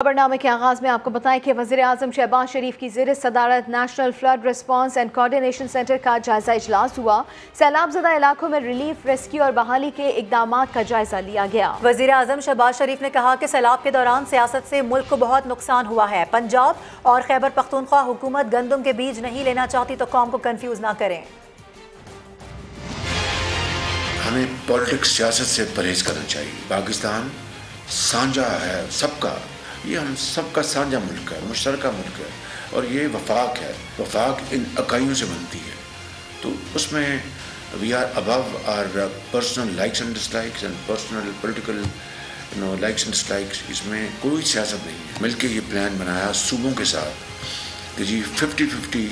खबरनामे के आगाज में आपको बताएं कि वज़ीर आज़म शहबाज शरीफ की ज़ेर सदारत national flood response and coordination centre का जायजा इजलास हुआ। सैलाब ज़दा इलाकों में रिलीफ, रेस्क्यू और बहाली के इकदाम का जायजा लिया गया। वज़ीर आज़म शहबाज शरीफ ने कहा कि सैलाब के दौरान सियासत से मुल्क को बहुत नुकसान हुआ है। पंजाब और खैबर पख्तूनख्वा हुकूमत गंदम के बीज नहीं लेना चाहती तो कौम को कंफ्यूज ना करें। हमें पॉलिटिक्स, सियासत से परहेज करना चाहिए। पाकिस्तान साझा है सबका, ये हम सबका साझा मुल्क है, मुश्तरका मुल्क है और ये वफाक है। वफाक इन इकाइयों से बनती है, तो उसमें we are above our personal likes and dislikes and personal political likes and dislikes. इसमें कोई सियासत नहीं है। मिलके ये प्लान बनाया सूबों के साथ कि जी 50-50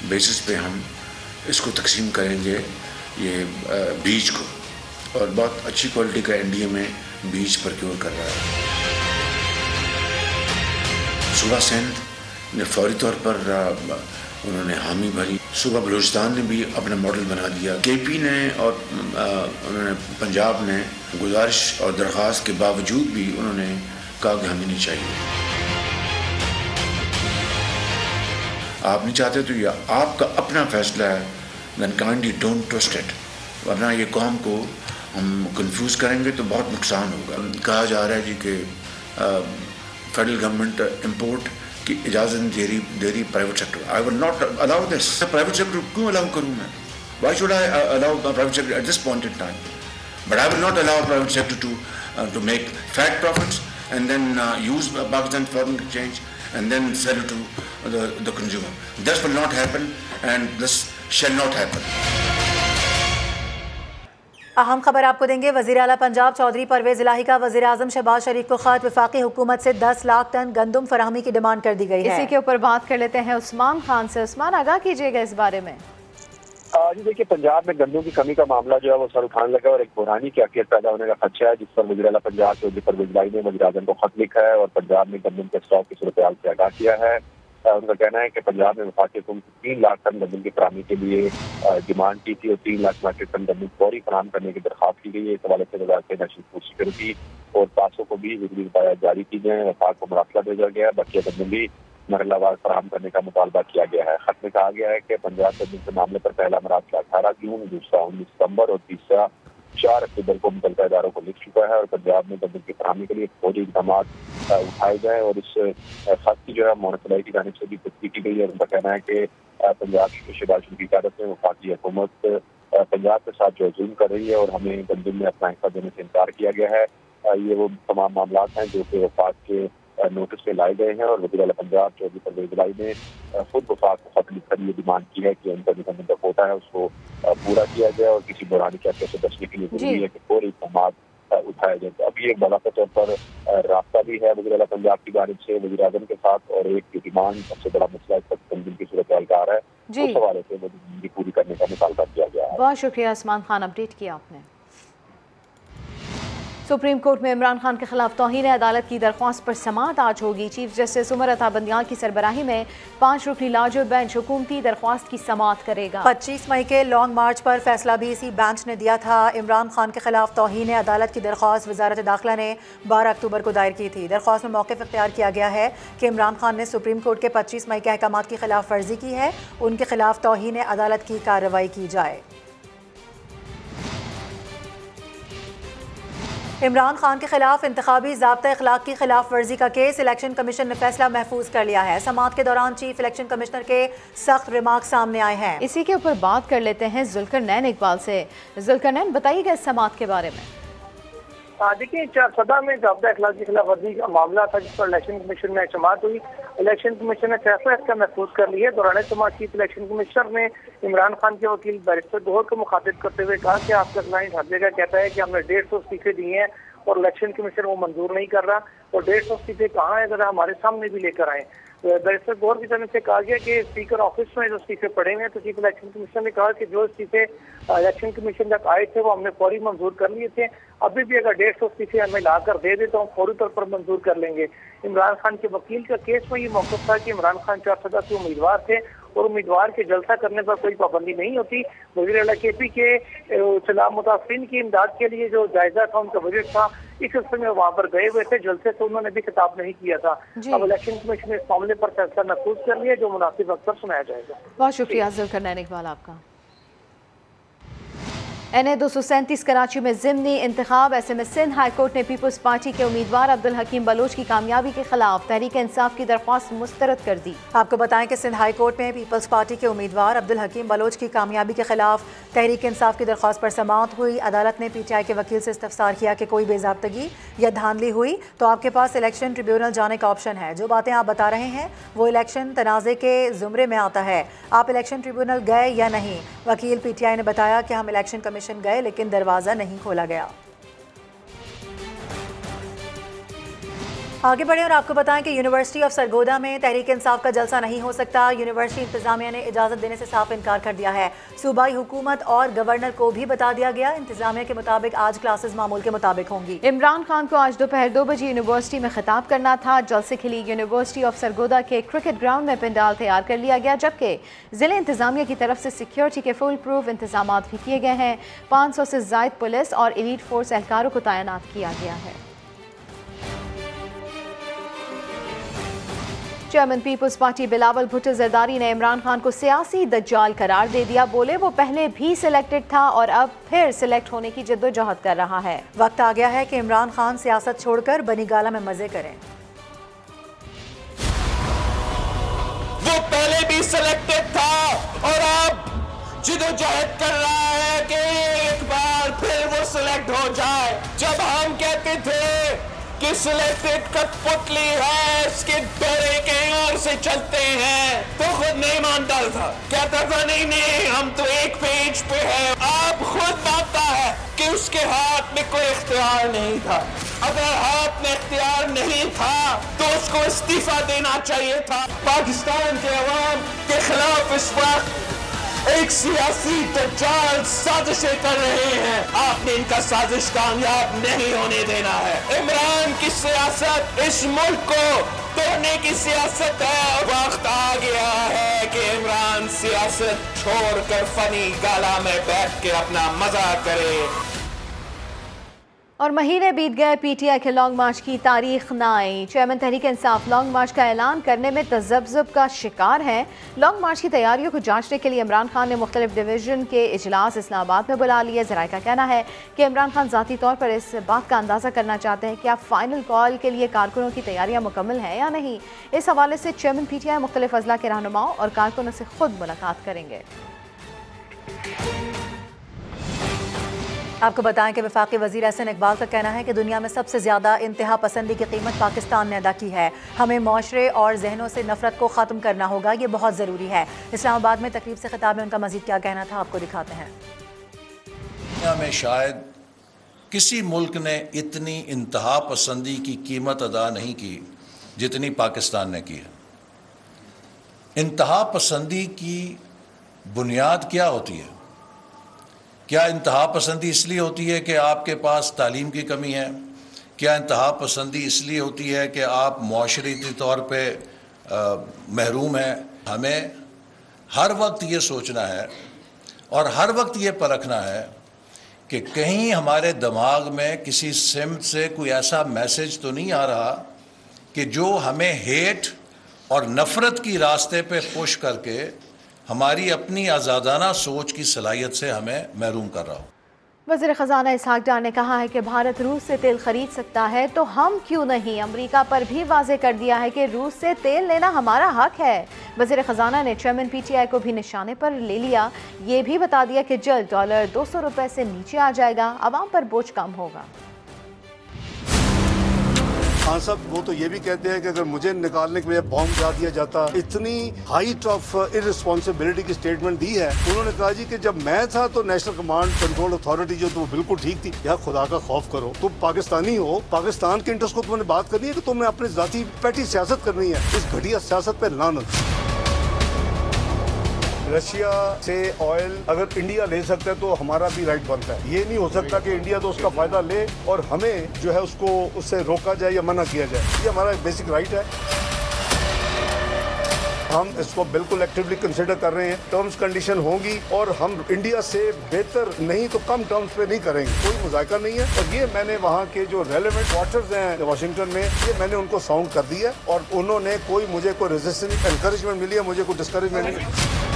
बेसिस पे हम इसको तकसीम करेंगे ये बीज को, और बहुत अच्छी क्वालिटी का एनडीए में बीज प्रोक्योर कर रहा है। सूबा सिंध ने फौरी तौर पर उन्होंने हामी भरी। सूबा बलूचिस्तान ने भी अपना मॉडल बना दिया। केपी ने और उन्होंने पंजाब ने गुजारिश और दरख्वास्त के बावजूद भी उन्होंने कहा कि हमें नहीं चाहिए। आप नहीं चाहते तो ये आपका अपना फैसला है, then kindly don't trust it, वरना ये कौम को हम कंफ्यूज करेंगे तो बहुत नुकसान होगा। कहा जा रहा है जी कि फेडरल गवर्नमेंट इंपोर्ट की इजाज़त दे रही private sector. I will not allow this. Private sector क्यों अलाउ करूँ मैं? Why should I allow private sector at this point in time? But I will not allow private sector to make fat profits and then use Pakistan foreign exchange and then sell it to the consumer. This will not happen and this shall not happen. अहम खबर आपको देंगे। वज़ीर आला पंजाब चौधरी परवेज़ इलाही का वज़ीर आज़म शहबाज शरीफ को ख़त, वफाकी हुकूमत से 10 लाख टन गंदम फराहमी की डिमांड कर दी गई है। इसी के ऊपर बात कर लेते हैं उस्मान खान से। उस्मान, आगाह कीजिएगा इस बारे में। जी देखिए, पंजाब में गंदम की कमी का मामला जो है वो सर उठाने लगा और एक बुरानी की कैफियत पैदा होने का खदशा है, जिस पर वज़ीर आला पंजाब चौधरी परवेज़ इलाही ने वज़ीर आज़म को खत लिखा है और पंजाब में गंदम के स्टॉक की सूरत हाल से आगाह किया है। उनका कहना है कि पंजाब में वफाकी हुकूमत 3 लाख टन गंदम की फराहमी के लिए डिमांड की थी और 3 लाख मीट्रिक टन गंदम फौरी फराहम करने की दरख्वास्त की गई है। इस हवाले से वज़ारत नेशनल फूड सिक्योरिटी और पासों को भी ज़रूरी हिदायत जारी की गई है। वफाक को मरासला भेजा गया है। बकिया गंदम भी मरहलावार फराहम करने का मुतालबा किया गया है। खत में कहा गया है कि पंजाब गंदम के मामले पर पहला मरासला 18 जून, दूसरा 19 सितम्बर और तीसरा 4 अक्टूबर को मुतल्लिका इदारों को लिख चुका है और पंजाब में गंदम की फराहमी के लिए फौरी इक़दाम उठाए जाए और इस खत की जो है मुनसिपलिटी की जानिब से भी पुष्टि की गई है। उनका कहना है कि पंजाब की शहबाज शरीफ की क़यादत में वफाकी हुकूमत पंजाब के साथ जो जुल्म कर रही है और हमें गंदम में अपना हिस्सा देने से इनकार किया गया है। ये वो तमाम मामला हैं जो कि वफाक के नोटिस पे लाए गए हैं और वज़ीर आला पंजाब चौधरी परवेज़ इलाही ने खुद वफाक को खत लिखकर ये डिमांड की है कि उनका जो गंदम का कोटा है उसको पूरा किया जाए और किसी बुरानी कैफियत से बचने के लिए जरूरी है कि फौरी इक़दाम उठाए जाए। तो अभी एक बाकायदा तौर पर रास्ता भी है वज़ीर आला पंजाब की जानिब से वज़ीर आज़म के साथ और एक डिमांड सबसे बड़ा मसला इस वक्त गंदम की सूरत हाल का आ रहा है, उस हवाले से वो पूरी करने का मुतालबा किया गया है। बहुत शुक्रिया उस्मान खान, अपडेट किया आपने। सुप्रीम कोर्ट में इमरान खान के खिलाफ तौहीन अदालत की दरख्वास्त पर समाअत आज होगी। चीफ जस्टिस उमर अता बंदियाल की सरबराही में 5 रुकनी लार्जर बेंच हुकूमती दरख्वास्त की समाअत करेगा। 25 मई के लॉन्ग मार्च पर फैसला भी इसी बेंच ने दिया था। इमरान खान के खिलाफ तौहीन अदालत की दरख्वास्त वजारत दाखिला ने 12 अक्टूबर को दायर की थी। दरख्वास्त में मौक़िफ़ इख्तियार किया गया है कि इमरान खान ने सुप्रीम कोर्ट के 25 मई के अहकामात की खिलाफ वर्जी की है, उनके खिलाफ तौहीन अदालत की कार्रवाई की जाए। इमरान खान के खिलाफ इंतखाबी ज़ाब्ता अखलाक की खिलाफ वर्जी का केस इलेक्शन कमीशन ने फैसला महफूज कर लिया है। समाअत के दौरान चीफ इलेक्शन कमिश्नर के सख्त रिमार्क सामने आए हैं। इसी के ऊपर बात कर लेते हैं जुल्करनैन इकबाल से। जुल्करनैन, बताइएगा इस समाअत के बारे में। देखिए, 4 सदा में ज़ाब्ता अखलाक की खिलाफ वर्जी का मामला था जिस पर इलेक्शन कमीशन में समाअत हुई। इलेक्शन कमीशन ने फैसला इसका महफूज कर लिया। दौरान समाअत चीफ इलेक्शन कमिश्नर ने इमरान खान के वकील बैरिस्टर गौहर को मुखातिब करते हुए कहा कि आपका क्लाइंट हर जगह कहता है कि हमने 150 इस्तीफे दिए हैं और इलेक्शन कमीशन वो मंजूर नहीं कर रहा और 150 इस्तीफे कहाँ है, जरा हमारे सामने भी लेकर आए। बैरिस्टर गौहर की तरफ से कहा गया कि स्पीकर ऑफिस में जो इस्तीफे पड़े हुए हैं, तो चीफ इलेक्शन कमीशन ने कहा कि जो इस्तीफे इलेक्शन कमीशन तक आए थे वो हमने फौरी मंजूर कर लिए थे। अभी भी अगर 150 इस्तीफे हमें ला कर दे दे तो हम फौरी तौर पर मंजूर कर लेंगे। इमरान खान के वकील का केस में ये मौक़िफ़ था कि इमरान खान 4 सदा के उम्मीदवार थे और उम्मीदवार के जलसा करने पर कोई पाबंदी नहीं होती। वज़ीर आला KP के सैलाब मुतासरीन की इमदाद के लिए जो जायजा था, उनका बजट था, इस सिलसिले में वहाँ पर गए हुए थे। जलसे तो उन्होंने भी खिताब नहीं किया था। अब इलेक्शन कमीशन ने इस मामले पर फैसला महफूज कर लिया, जो मुनासिब वक्त पर सुनाया जाएगा। बहुत शुक्रिया ज़ुल्करनैन इकबाल आपका। NA 237 कराची में ज़िमनी इंतखाब। SMS सिंध हाई कोर्ट ने पीपल्स पार्टी के उम्मीदवार अब्दुल हकीम बलोच की कामयाबी के खिलाफ तहरीक इंसाफ की दरख्वास्त मुस्तरद कर दी। आपको बताएं कि सिंध हाई कोर्ट में पीपल्स पार्टी के उम्मीदवार अब्दुल हकीम बलोच की कामयाबी के खिलाफ तहरीक इंसाफ की दरख्वास्त पर समाअत हुई। अदालत ने PTI के वकील से इस्तफसार किया कि कोई बेज़ाब्तगी या धांधली हुई तो आपके पास इलेक्शन ट्रिब्यूनल जाने का ऑप्शन है। जो बातें आप बता रहे हैं वो इलेक्शन तनाज़े के ज़ुमरे में आता है। आप इलेक्शन ट्रिब्यूनल गए या नहीं? वकील PTI ने बताया कि हम इलेक्शन कमीशन गए लेकिन दरवाज़ा नहीं खोला गया। आगे बढ़े और आपको बताएं कि यूनिवर्सिटी ऑफ सरगोदा में तहरीक इंसाफ का जलसा नहीं हो सकता। यूनिवर्सिटी इंतजामिया ने इजाज़त देने से साफ इनकार कर दिया है। सूबाई हुकूमत और गवर्नर को भी बता दिया गया। इंतजामिया के मुताबिक आज क्लासेस मामूल के मुताबिक होंगी। इमरान खान को आज दोपहर 2 बजे यूनिवर्सिटी में खिताब करना था। जलसे के लिए यूनिवर्सिटी ऑफ सरगोदा के क्रिकेट ग्राउंड में पंडाल तैयार कर लिया गया, जबकि जिले इंतजामिया की तरफ से सिक्योरिटी के फुल प्रूफ इंतजाम भी किए गए हैं। 500 से ज़ायद पुलिस और एलीट फोर्स एहलकारों को तैनात किया गया है। Chairman People's Party Bilawal Bhutto Zardari ने इमरान खान को सियासी दज्जाल करार दे दिया। बोले वो पहले भी सिलेक्टेड था और अब फिर सिलेक्ट होने की जद्दोजहद कर रहा है। वक्त आ गया है कि इमरान खान सियासत छोड़कर बनीगाला में मजे करें। वो पहले भी सिलेक्टेड था और अब जद्दोजहद कर रहा है कि एक बार फिर वो सिलेक्ट हो जाए। जब हम कहते थे कि सिलेक्टेड कठपुतली है, इसके डरे कहीं और से चलते हैं, तो खुद नहीं मानता था, कहता था नहीं हम तो एक पेज पे है। अब खुद मानता है कि उसके हाथ में कोई इख्तियार नहीं था। अगर हाथ में इख्तियार नहीं था तो उसको इस्तीफा देना चाहिए था। पाकिस्तान के अवाम के खिलाफ इस वक्त एक सियासी दज्जाल साजिशें कर रहे हैं। आपने इनका साजिश कामयाब नहीं होने देना है। इमरान की सियासत इस मुल्क को तोड़ने की सियासत है। वक्त आ गया है कि इमरान सियासत छोड़कर फनी गाला में बैठ के अपना मजा करे। और महीने बीत गए, PTI के लॉन्ग मार्च की तारीख न आई। चेयरमैन तहरीक इंसाफ लॉन्ग मार्च का ऐलान करने में तजब्जुब का शिकार है। लॉन्ग मार्च की तैयारियों को जांचने के लिए इमरान खान ने मुख्तलिफ डिवीजन के इजलास इस्लामाबाद में बुला लिए। ज़राए का कहना है कि इमरान खान ज़ाती तौर पर इस बात का अंदाज़ा करना चाहते हैं कि आप फाइनल कॉल के लिए कारकुनों की तैयारियाँ मुकम्मल हैं या नहीं। इस हवाले से चेयरमैन PTI मुख्तलिफ अजला के रहनुमाओं और कारकुनों से खुद मुलाकात करेंगे। आपको बताएं कि वफाकी वज़ीर एहसन इकबाल का कहना है कि दुनिया में सबसे ज़्यादा इंतहा पसंदी की कीमत पाकिस्तान ने अदा की है। हमें माशरे और जहनों से नफरत को ख़त्म करना होगा, ये बहुत ज़रूरी है। इस्लामाबाद में तकरीब से खिताब में उनका मज़ीद क्या कहना था, आपको दिखाते हैं। दुनिया में शायद किसी मुल्क ने इतनी इंतहा पसंदी की कीमत अदा नहीं की जितनी पाकिस्तान ने की है। इंतहा पसंदी की बुनियाद क्या होती है? क्या इंतहा पसंदी इसलिए होती है कि आपके पास तालीम की कमी है? क्या इंतहा पसंदी इसलिए होती है कि आप मुआशरती तौर पे महरूम हैं? हमें हर वक्त ये सोचना है और हर वक्त ये परखना है कि कहीं हमारे दिमाग में किसी सिमत से कोई ऐसा मैसेज तो नहीं आ रहा कि जो हमें हेट और नफ़रत की रास्ते पे पुश करके हमारी अपनी आज़ादाना सोच की सलाहियत से हमें महरूम कर रहा हो। वज़ीर ख़ज़ाना इसहाक डार ने कहा है कि भारत रूस से तेल खरीद सकता है तो हम क्यों नहीं। अमरीका पर भी वाज़े कर दिया है कि रूस से तेल लेना हमारा हक है। वज़ीर ख़ज़ाना ने चेयरमैन PTI को भी निशाने पर ले लिया। ये भी बता दिया कि जल्द डॉलर 200 रुपये से नीचे आ जाएगा, आवाम पर बोझ कम होगा। खान साहब वो तो ये भी कहते हैं कि अगर मुझे निकालने के लिए बॉम्ब गिरा दिया जाता। इतनी हाइट ऑफ इररिस्पॉन्सिबिलिटी की स्टेटमेंट दी है। उन्होंने कहा जी कि जब मैं था तो नेशनल कमांड कंट्रोल अथॉरिटी जो तो बिल्कुल ठीक थी। यार खुदा का खौफ करो, तुम पाकिस्तानी हो, पाकिस्तान के इंटरेस्ट को तुमने बात करनी है कि तुमने अपनी जाती पैटी सियासत करनी है। इस घटिया सियासत पे लानत। रशिया से ऑयल अगर इंडिया ले सकता है तो हमारा भी राइट बनता है। ये नहीं हो सकता कि इंडिया तो उसका फायदा ले और हमें जो है उसको उससे रोका जाए या मना किया जाए। ये हमारा एक बेसिक राइट है। हम इसको बिल्कुल एक्टिवली कंसिडर कर रहे हैं। टर्म्स कंडीशन होंगी और हम इंडिया से बेहतर नहीं तो कम टर्म्स पे नहीं करेंगे, कोई मुज़ायका नहीं है। और ये मैंने वहाँ के जो रेलेवेंट क्वार्टर्स हैं वाशिंगटन में, ये मैंने उनको साउंड कर दिया और उन्होंने मुझे कोई रेजिस्टेंस एनकरेजमेंट मिली है, मुझे कोई डिस्करेजमेंट नहीं।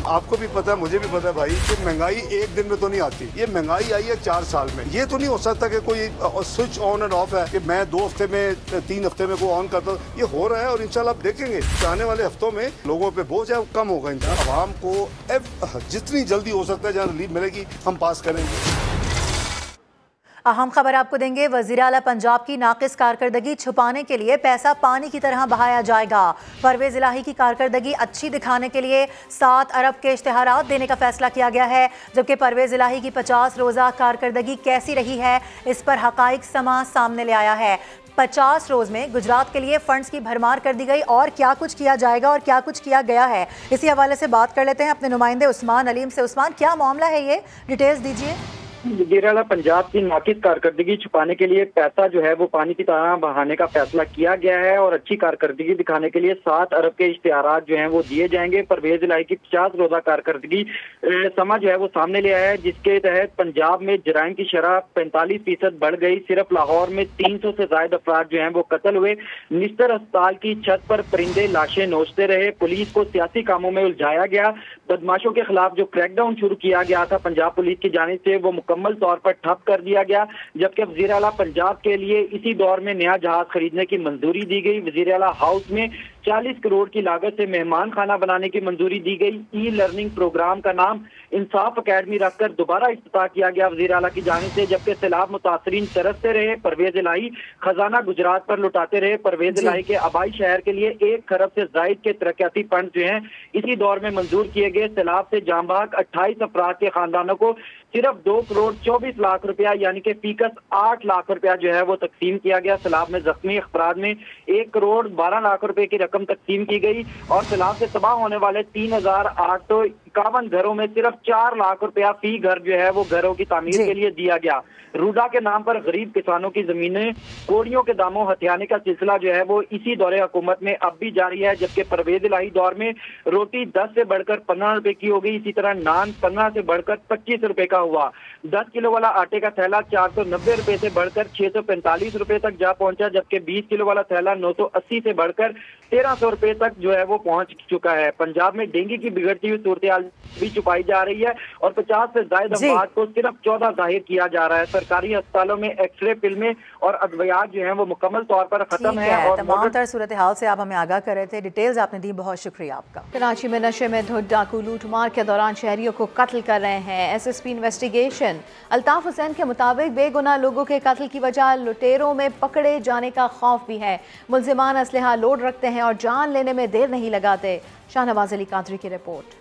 आपको भी पता है, मुझे भी पता है भाई कि महंगाई एक दिन में तो नहीं आती। ये महंगाई आई है 4 साल में। ये तो नहीं हो सकता कि कोई स्विच ऑन एंड ऑफ है कि मैं 2 हफ्ते में 3 हफ्ते में को ऑन करता हूँ। ये हो रहा है और इंशाल्लाह आप देखेंगे कि आने वाले हफ्तों में लोगों पे बोझ है कम होगा। इंशाल्लाह आवाम को जितनी जल्दी हो सकता है जहाँ रिलीफ मिलेगी हम पास करेंगे। अहम खबर आपको देंगे। वज़ीर आला पंजाब की नाकिस कारकर्दगी छुपाने के लिए पैसा पानी की तरह बहाया जाएगा। परवेज़ इलाही की कारकर्दगी अच्छी दिखाने के लिए 7 अरब के इश्तिहारात देने का फैसला किया गया है, जबकि परवेज़ इलाही की 50 रोज़ा कारकर्दगी कैसी रही है इस पर हक़ाइक़ समा सामने ले आया है। 50 रोज़ में गुजरात के लिए फंड्स की भरमार कर दी गई और क्या कुछ किया जाएगा और क्या कुछ किया गया है, इसी हवाले से बात कर लेते हैं अपने नुमाइंदे उस्मान अलीम से। उस्मान, क्या मामला है, ये डिटेल्स दीजिए। वज़ीर आला पंजाब की नाकिस कारकर्दगी छुपाने के लिए पैसा जो है वो पानी की तरह बहाने का फैसला किया गया है और अच्छी कारकर्दगी दिखाने के लिए 7 अरब के इश्तिहारात जो हैं वो दिए जाएंगे। परवेज़ इलाही की 50 रोज़ा कारकर्दगी समा जो है वो सामने ले आया है, जिसके तहत पंजाब में जराइम की शरह 45% बढ़ गई। सिर्फ लाहौर में 300 से ज्यादा अफराद जो हैं वो कत्ल हुए। निस्तर अस्पताल की छत पर परिंदे लाशें नोचते रहे। पुलिस को सियासी कामों में उलझाया गया। बदमाशों के खिलाफ जो क्रैकडाउन शुरू किया गया था पंजाब पुलिस की जानिब से, वो मुकम्मल तौर पर ठप कर दिया गया। जबकि वज़ीर आला पंजाब के लिए इसी दौर में नया जहाज खरीदने की मंजूरी दी गई। वज़ीर आला हाउस में 40 करोड़ की लागत से मेहमान खाना बनाने की मंजूरी दी गई। ई लर्निंग प्रोग्राम का नाम इंसाफ अकेडमी रखकर दोबारा इफ्तिताह किया गया वज़ीर आला की जानिब से। जबकि सैलाब मुतासरीन तरसते रहे, परवेज़ इलाही खजाना गुजरात पर लुटाते रहे। परवेज़ इलाही के आबाई शहर के लिए 1 खरब से जायद के तरक्याती फंड जो हैं इसी दौर में मंजूर किए गए। सैलाब से जामबाग 28 अफराद के खानदानों को सिर्फ 2 करोड़ 24 लाख रुपया यानी कि फीकस 8 लाख रुपया जो है वो तकसीम किया गया। सैलाब में जख्मी अफराद में 1 करोड़ 12 लाख रुपए की रकम तकसीम की गई और सैलाब से तबाह होने वाले 3851 घरों में सिर्फ 4 लाख रुपया फी घर जो है वो घरों की तामीर के लिए दिया गया। रूडा के नाम पर गरीब किसानों की जमीनें कोड़ियों के दामों हथियाने का सिलसिला जो है वो इसी दौरे हुकूमत में अब भी जारी है। जबकि परवेज़ इलाही दौर में रोटी 10 से बढ़कर 15 रुपए की हो गई। इसी तरह नान 15 से बढ़कर 25 रुपए का हुआ। 10 किलो वाला आटे का थैला 490 रुपए से बढ़कर 645 रुपए तक जा पहुंचा। जबकि 20 किलो वाला थैला 980 से बढ़कर 1300 रुपए तक जो है वो पहुंच चुका है। पंजाब में डेंगू की बिगड़ती हुई सूरत भी छुपाई जा रही है और 50 से ज्यादा अफराद को सिर्फ 14 जाहिर किया जा रहा है। सरकारी अस्पतालों में एक्सरे फिल्में और अद्वियात जो है वो मुकम्मल तौर पर खत्म है। और तमाम तरह सूरत हाल से आप हमें आगाह कर रहे थे, डिटेल्स आपने दी, बहुत शुक्रिया आपका। कराची में नशे में धुत डाकू लूटमार के दौरान शहरियों को कत्ल कर रहे हैं। SSP इन्वेस्टिगेशन अल्ताफ हुसैन के मुताबिक बेगुनाह लोगों के कत्ल की वजह लुटेरों में पकड़े जाने का खौफ भी है। मुलजिमान असलहा लोड रखते हैं और जान लेने में देर नहीं लगाते। शाहनवाज अली कादरी की रिपोर्ट।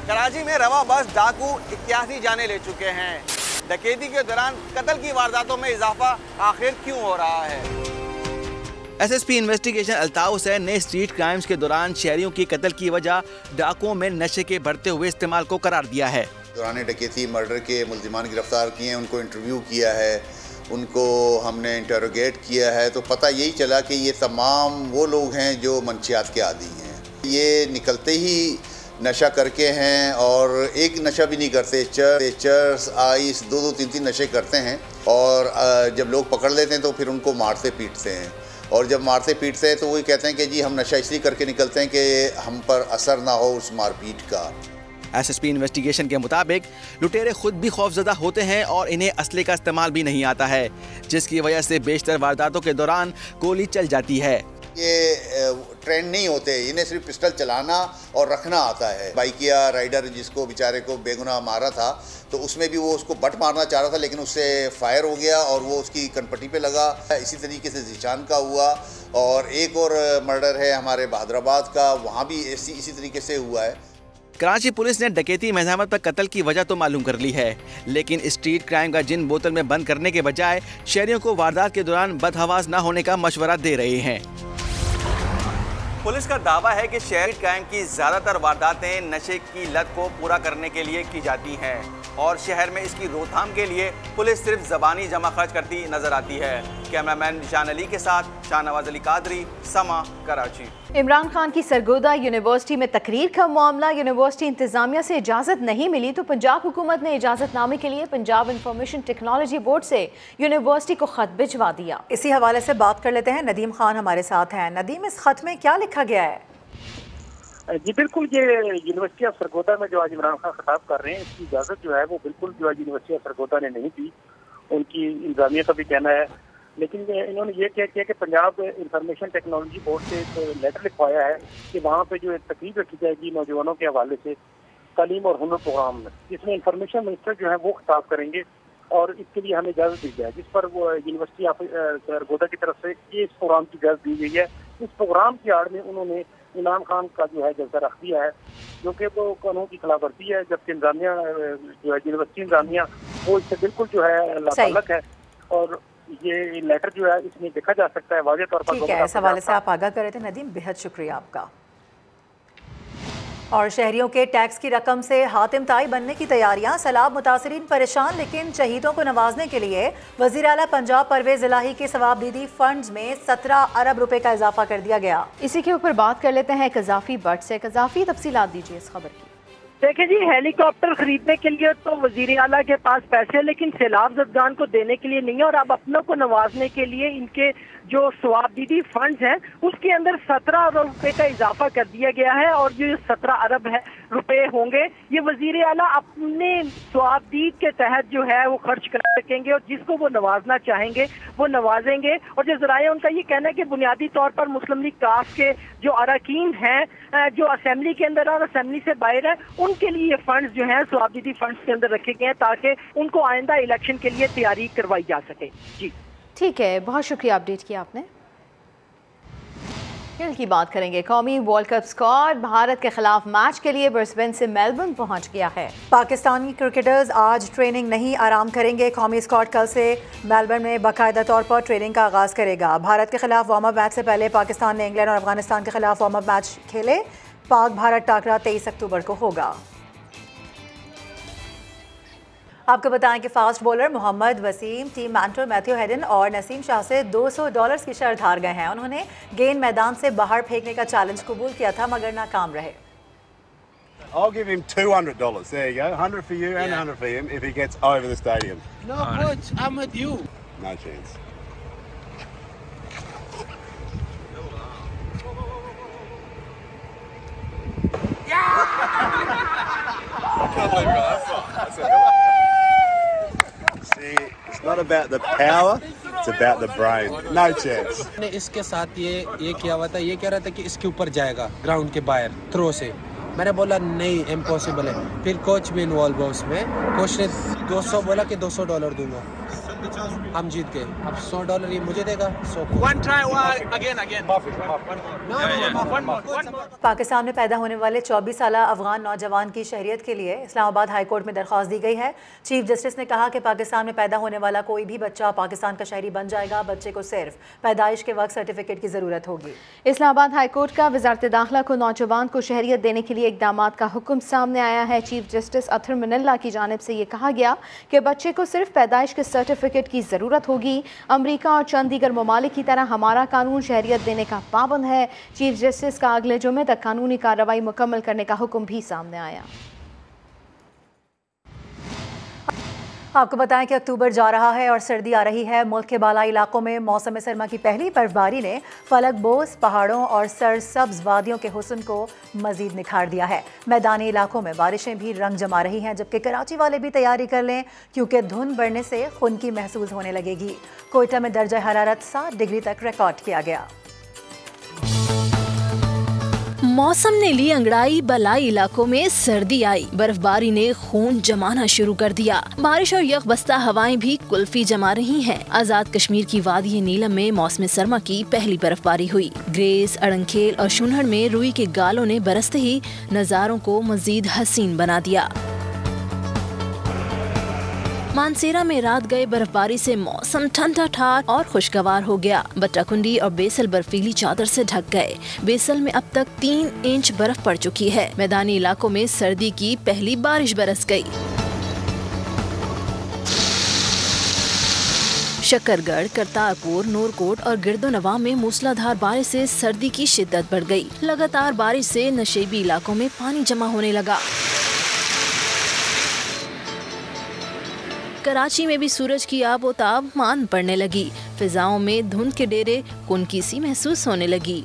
कराची में रवा बस डाकू 81 जाने ले चुके हैं। डकैती के दौरान कत्ल की वारदातों में इजाफा आखिर क्यों हो रहा है? SSP इन्वेस्टिगेशन अल्ताफ हुसैन ने स्ट्रीट क्राइम्स के दौरान शहरियों की कत्ल की वजह डाकुओं में नशे के बढ़ते हुए इस्तेमाल को करार दिया है। दौरान डकैती मर्डर के मुल्जिमान गिरफ्तार किए हैं, उनको इंटरव्यू किया है, उनको हमने इंटरोगेट किया है, तो पता यही चला कि ये तमाम वो लोग हैं जो मंशियात के आदी हैं। ये निकलते ही नशा करके हैं और एक नशा भी नहीं करते, चर्स आइस 2-2 3-3 नशे करते हैं और जब लोग पकड़ लेते हैं तो फिर उनको मारते पीटते हैं और जब मारते पीटते हैं तो वही कहते हैं कि जी हम नशा इसलिए करके निकलते हैं कि हम पर असर ना हो उस मारपीट का। SSP इन्वेस्टिगेशन के मुताबिक लुटेरे खुद भी खौफजदा होते हैं और इन्हें असले का इस्तेमाल भी नहीं आता है, जिसकी वजह से बेशतर वारदातों के दौरान गोली चल जाती है। ये ट्रेंड नहीं होते, इन्हें सिर्फ पिस्टल चलाना और रखना आता है। बाइकिया राइडर जिसको बेचारे को बेगुनाह मारा था तो उसमें भी वो उसको बट मारना चाह रहा था लेकिन उससे फायर हो गया और वो उसकी कनपट्टी पे लगा। इसी तरीके से जीशान का हुआ और एक और मर्डर है हमारे बहादुराबाद का, वहाँ भी इसी तरीके से हुआ है। कराची पुलिस ने डकैती मज़ामत पर कत्ल की वजह तो मालूम कर ली है, लेकिन स्ट्रीट क्राइम का जिन बोतल में बंद करने के बजाय शहरियों को वारदात के दौरान बदहवास न होने का मशवरा दे रहे हैं। पुलिस का दावा है कि शहरी क्राइम की ज़्यादातर वारदातें नशे की लत को पूरा करने के लिए की जाती हैं। और शहर में इसकी रोकथाम के लिए पुलिस सिर्फ ज़बानी जमा खर्च करती नजर आती है। कैमरामैन निशान अली के साथ शाहनवाज अली कादरी, समा, कराची। इमरान खान की सरगोदा यूनिवर्सिटी में तकरीर का मामला। यूनिवर्सिटी इंतजामिया से इजाज़त नहीं मिली तो पंजाब हुकूमत ने इजाज़तनामे के लिए पंजाब इंफॉर्मेशन टेक्नोलॉजी बोर्ड से यूनिवर्सिटी को खत भिजवा दिया। इसी हवाले से बात कर लेते हैं, नदीम खान हमारे साथ हैं। नदीम, इस खत में क्या लिखा गया है? जी बिल्कुल, ये यूनिवर्सिटी ऑफ सरगोदा में जो आज इमरान खान खिताब कर रहे हैं, इसकी इजाज़त जो है वो बिल्कुल जो है यूनिवर्सिटी ऑफ सरगोदा ने नहीं दी। उनकी इंतजामिया का भी कहना है, लेकिन इन्होंने ये कह किया कि पंजाब इंफॉर्मेशन टेक्नोलॉजी बोर्ड से एक लेटर लिखवाया है कि वहाँ पे जो एक तकरीर रखी जाएगी नौजवानों के हवाले से तालीम और हुनर प्रोग्राम में, जिसमें इंफॉर्मेशन मिनिस्टर जो है वो खिताब करेंगे और इसके लिए हमें इजाज़त दी जाए, जिस पर वो यूनिवर्सिटी ऑफ सरगोदा की तरफ से ये इस प्रोग्राम की इजाज़त दी गई है। इस प्रोग्राम की आड़ में उन्होंने इमरान खान का जो है जलसा रख दिया है, जो कि वो कानून की खिलाफ वर्जी है, जबकि इंतजामिया जो है यूनिवर्सिटी इंतजामिया वो इससे बिल्कुल जो है लाताल्लुक है। और ये लेटर जो है इसमें देखा जा सकता है वाज़ेह तौर पर। ठीक है, इस हवाले से आप आगाह कर रहे थे नदीम, बेहद शुक्रिया आपका। और शहरियों के टैक्स की रकम से हातिम ताई बनने की तैयारियां, सैलाब मुतासरीन परेशान, लेकिन शहीदों को नवाजने के लिए वज़ीर आला पंजाब परवेज इलाही के सवाबदीदी फंड्स में 17 अरब रुपए का इजाफा कर दिया गया। इसी के ऊपर बात कर लेते हैं कज़ाफी बट से। कज़ाफी, तफसीलात दीजिए इस खबर की। देखिए जी, हेलीकॉप्टर खरीदने के लिए तो वजीर आला के पास पैसे, लेकिन सैलाब ज़दगान को देने के लिए नहीं है। और अब अपनों को नवाजने के लिए इनके जो सवाबदीदी फंड्स हैं उसके अंदर 17 अरब रुपए का इजाफा कर दिया गया है। और जो 17 अरब रुपए होंगे ये वजीर आला अपने सवाबदीद के तहत जो है वो खर्च कर सकेंगे और जिसको वो नवाजना चाहेंगे वो नवाजेंगे। और जो जराए उनका ये कहना है कि बुनियादी तौर पर मुस्लिम लीग काफ के जो अरकान हैं जो असेंबली के अंदर और असेंबली से बाहर है, उनके लिए ये फंड्स जो हैं सवाबदीदी फंड्स के अंदर रखे गए हैं ताकि उनको आइंदा इलेक्शन के लिए तैयारी करवाई जा सके। जी ठीक है, बहुत शुक्रिया अपडेट किया आपने। खेल की बात करेंगे। कौमी वर्ल्ड कप स्क्वाड भारत के खिलाफ मैच के लिए ब्रिस्बेन से मेलबर्न पहुंच गया है। पाकिस्तानी क्रिकेटर्स आज ट्रेनिंग नहीं, आराम करेंगे। कौमी स्क्वाड कल से मेलबर्न में बाकायदा तौर पर ट्रेनिंग का आगाज करेगा। भारत के खिलाफ वार्म अप मैच से पहले पाकिस्तान ने इंग्लैंड और अफगानिस्तान के खिलाफ वार्म अप मैच खेले। पाक भारत टाकरा 23 अक्टूबर को होगा। आपको बताएं कि fast bowler Mohammad Wasim team mentor Matthew Hayden और नसीम शाह से $200 की शर्त हार गए हैं। उन्होंने गेंद मैदान से बाहर फेंकने का चैलेंज कबूल किया था मगर नाकाम रहे। I'll give him $200. There you go. 100 for you and 100 for him if he gets over the stadium. No, coach, I'm with you. No chance. See, it's not about the power, it's about the brain. No chance. ने इसके साथ ये किया हुआ था, ये कह रहा था कि इसके ऊपर जाएगा ग्राउंड के बाहर थ्रो से। मैंने बोला नहीं, इम्पॉसिबल है। फिर कोच भी इन्वॉल्व हुआ उसमें। कोच ने 200 बोला कि $200 दूंगा। हम जीत गए। अब $100 ये मुझे देगा। पाकिस्तान में पैदा होने वाले 24 साल अफगान नौजवान की शहरियत के लिए इस्लामाबाद हाई कोर्ट में दरख्वास्त दी गई है। चीफ जस्टिस ने कहा कि पाकिस्तान में पैदा होने वाला कोई भी बच्चा पाकिस्तान का शहरी बन जाएगा। बच्चे को सिर्फ पैदाइश के वक्त सर्टिफिकेट की जरूरत होगी। इस्लामाबाद हाई कोर्ट का वजारत दाखिला को नौजवान को शहरियत देने के लिए इकदाम का हुक्म सामने आया है। चीफ जस्टिस अथर मिनल्ला की जानिब से ये कहा गया कि बच्चे को सिर्फ पैदाइश के सर्टिफिकेट की ज़रूरत होगी। अमेरिका और चंद दीगर ममालिक की तरह हमारा कानून शहरियत देने का पाबंद है। चीफ जस्टिस का अगले जुमे तक कानूनी कार्रवाई मुकम्मल करने का हुक्म भी सामने आया। आपको बताएं कि अक्टूबर जा रहा है और सर्दी आ रही है। मुल्क के बालाई इलाकों में मौसम सरमा की पहली बर्फबारी ने फलक बोस पहाड़ों और सरसब्ज वादियों के हुस्न को मजीद निखार दिया है। मैदानी इलाकों में बारिशें भी रंग जमा रही हैं, जबकि कराची वाले भी तैयारी कर लें क्योंकि धुंध बढ़ने से खुनकी महसूस होने लगेगी। कोयटा में दर्जा हरारत 7 डिग्री तक रिकॉर्ड किया गया। मौसम ने ली अंगड़ाई, बलाई इलाकों में सर्दी आई। बर्फबारी ने खून जमाना शुरू कर दिया। बारिश और यकबस्ता हवाएं भी कुल्फी जमा रही हैं। आजाद कश्मीर की वादी नीलम में मौसम सरमा की पहली बर्फबारी हुई। ग्रेस, अड़ंखेल और शुनहड़ में रुई के गालों ने बरसते ही नजारों को मजीद हसीन बना दिया। मानसेरा में रात गए बर्फबारी से मौसम ठंडा ठार और खुशगवार हो गया। बट्टाकुंडी और बेसल बर्फीली चादर से ढक गए। बेसल में अब तक 3 इंच बर्फ पड़ चुकी है। मैदानी इलाकों में सर्दी की पहली बारिश बरस गई। शक्करगढ़, करतारपुर, नूरकोट और गिरदोनवा में मूसलाधार बारिश से सर्दी की शिद्दत बढ़ गई। लगातार बारिश से नशेबी इलाकों में पानी जमा होने लगा। कराची में भी सूरज की आबोताब मान पड़ने लगी। फिजाओं में धुंध के डेरे कुनकी सी महसूस होने लगी।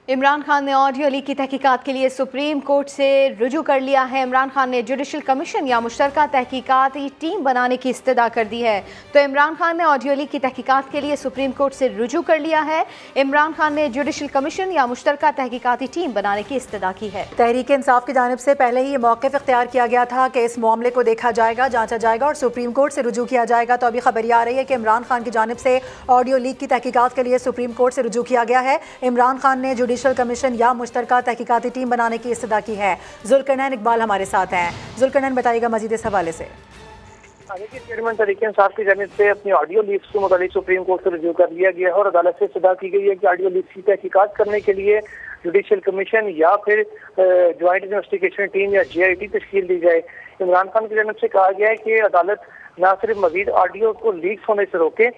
इमरान खान ने ऑडियो लीक की तहकीकात के लिए सुप्रीम कोर्ट से रुजू कर लिया है। इमरान खान ने जुडिशल कमीशन या मुश्तरका तहकीकाती टीम बनाने की इस्तदा कर दी है। तो इमरान खान ने ऑडियो लीक की तहकीकात के लिए सुप्रीम कोर्ट से रुजू कर लिया है। इमरान खान ने जुडिशल कमीशन या मुश्तरका तहकीकाती टीम बनाने की इस्तदा की है। तहरीक इंसाफ की जानिब से पहले ही ये मौक़िफ़ इख्तियार किया गया था कि इस मामले को देखा जाएगा, जांचा जाएगा और सुप्रीम कोर्ट से रुजू किया जाएगा। तो अभी खबर आ रही है कि इमरान खान की जानिब से ऑडियो लीक की तहकीकात के लिए सुप्रीम कोर्ट से रुजू किया गया है। इमरान खान ने जुडिशल कमीशन या मुश्तरका तहकीकाती टीम बनाने की इस्तदा की है। जुल्करनैन इकबाल हमारे साथ हैं। जुल्करनैन, बताइएगा मजीद इस हवाले से। चेयरमैन तहरीक इंसाफ की जानिब से अपनी ऑडियो लीक्स के मुताबिक सुप्रीम कोर्ट से रुजू कर लिया गया है और अदालत से इस्तदा की गई है कि ऑडियो लीक्स की तहकीकात करने के लिए जुडिशल कमीशन या फिर ज्वाइंट इन्वेस्टिगेशन टीम या JIT तश्कील दी जाए। इमरान खान की जानिब से कहा गया है कि अदालत न सिर्फ मजीद ऑडियो को लीक होने से रोके,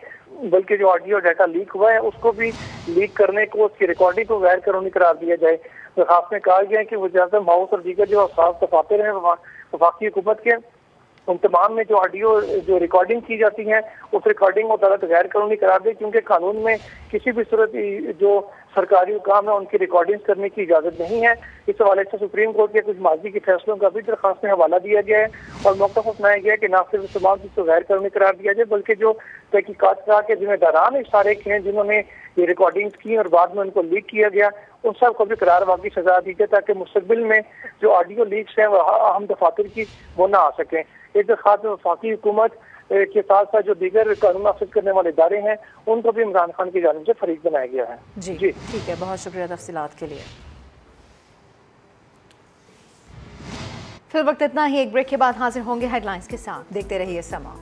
बल्कि जो ऑडियो डाटा लीक हुआ है उसको भी लीक करने को, उसकी रिकॉर्डिंग को गैर कानूनी करार दिया जाए। दरखास्त में कहा गया है कि वज़ीर-ए-आज़म हाउस और दीगर जो अफसाद दफातर हैं वफाकी हुकूमत के, उन तमाम में जो ऑडियो जो रिकॉर्डिंग की जाती है उस रिकॉर्डिंग को अदालत गैर कानूनी करार दे, क्योंकि कानून में किसी भी सूरत जो सरकारी काम है उनकी रिकॉर्डिंग करने की इजाज़त नहीं है। इस हवाले से सुप्रीम कोर्ट के कुछ माजी के फैसलों का भी दरखास्त में हवाला दिया गया है और मौक़िफ़ अपनाया गया है कि न सिर्फ तमाम चीज़ गैर कानूनी करार दिया जाए, बल्कि जो तहकीकात के जिम्मेदारान इस सारे के हैं जिन्होंने ये रिकॉर्डिंग्स की और बाद में उनको लीक किया गया, उन सब को भी करार वाक़ई सजा दी जाए ताकि मुस्तक़बिल में जो ऑडियो लीक्स हैं वह अहम दफातर की वो ना आ सकें। इस दरखास्त में वफाकी हुकूमत के साथ साथ जो दीगर कानून नाफिज करने वाले इदारे हैं उनको भी इमरान खान की जानिब से फरीक बनाया गया है। जी ठीक है, बहुत शुक्रिया तफसीलात के लिए। फिर वक्त इतना ही, एक ब्रेक के बाद हाजिर होंगे हेडलाइंस के साथ। देखते रहिए समा।